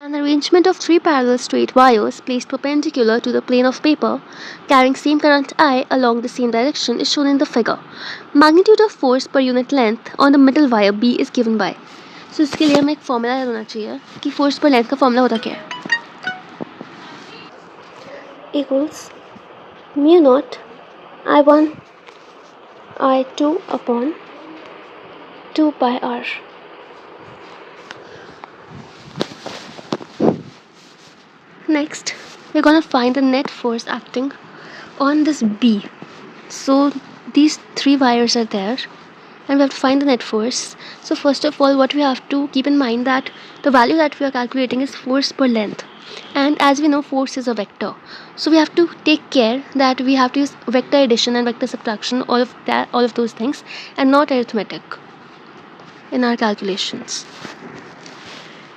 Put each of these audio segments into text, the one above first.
An arrangement of three parallel straight wires placed perpendicular to the plane of paper carrying same current I along the same direction is shown in the figure. Magnitude of force per unit length on the middle wire B is given by. So इसके लिए हमें एक formula याद होना चाहिए कि force पर length का फॉर्मूला होता क्या है. Equals mu naught I1 I2 upon 2 pi r. Next, we're gonna find the net force acting on this B. So these three wires are there and we have to find the net force. So first of all, what we have to keep in mind that the value that we are calculating is force per length, and as we know, force is a vector, so we have to take care that we have to use vector addition and vector subtraction, all of those things, and not arithmetic in our calculations.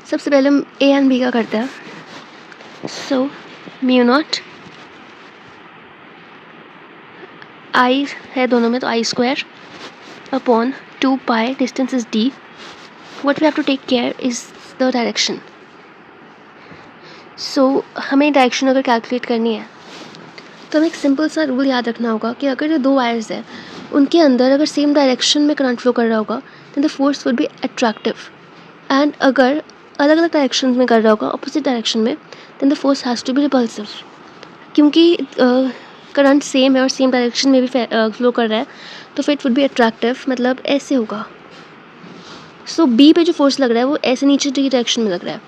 सबसे पहले हम A and B का करते हैं. So mu naught I है दोनों में, तो I square upon 2 pi, distance is d. What we have to take care is the direction. So हमें डायरेक्शन अगर कैलकुलेट करनी है तो हमें एक सिंपल सा रूल याद रखना होगा कि अगर ये दो वायर्स हैं उनके अंदर अगर सेम डायरेक्शन में करंट फ्लो कर रहा होगा then the force would be attractive, and अगर अलग अलग डायरेक्शन में कर रहा होगा ऑपोजिट डायरेक्शन में then the force has to be repulsive. क्योंकि करंट सेम है और सेम डायरेक्शन में भी फ्लो कर रहा है तो फिर इट वुड बी अट्रैक्टिव, मतलब ऐसे होगा. सो बी पे जो फोर्स लग रहा है वो ऐसे नीचे की डायरेक्शन में लग रहा है,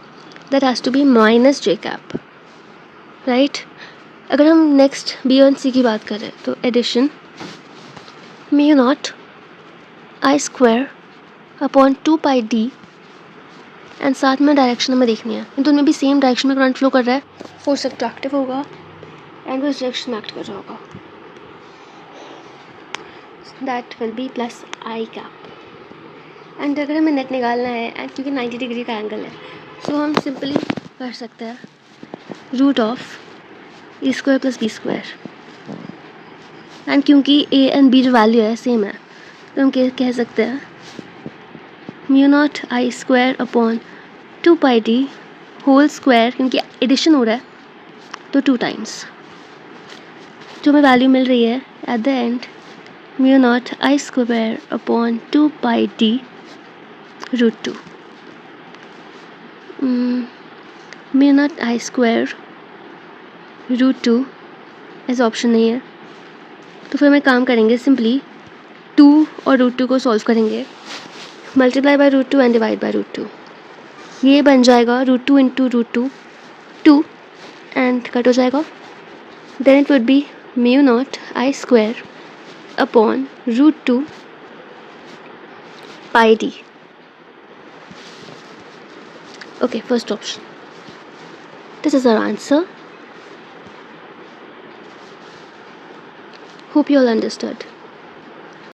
that has to be minus j cap, right. अगर हम नेक्स्ट बी और सी की बात करें तो addition mu naught I square upon 2 pi d, and साथ में डायरेक्शन हमें देखनी है, इन दोनों में भी सेम डायरेक्शन में करंट फ्लो कर रहा है, फोर्स अट्रैक्टिव होगा एंड वो इस डायरेक्शन में एक्ट कर रहा होगा. That will be plus I cap. And अगर हमें नेट निकालना है एंड क्योंकि 90 डिग्री का एंगल है सो हम सिंपली कर सकते हैं root of a square plus b square, and क्योंकि ए एंड बी जो वैल्यू है सेम है तो हम कह सकते हैं mu naught I square upon 2 pi d whole square, क्योंकि एडिशन हो रहा है तो 2 टाइम्स जो हमें वैल्यू मिल रही है at the end mu naught I square upon 2 pi d root 2. Mu naught I square root 2 ऐसा ऑप्शन नहीं है तो फिर हमें काम करेंगे सिंपली 2 और रूट 2 को सॉल्व करेंगे, multiply by root 2 and divide by root 2. ये बन जाएगा root 2 into root 2 2 and cut हो जाएगा. Then it would be mu naught I square upon root 2 pi d. Okay, first option. This is our answer. Hope you all understood.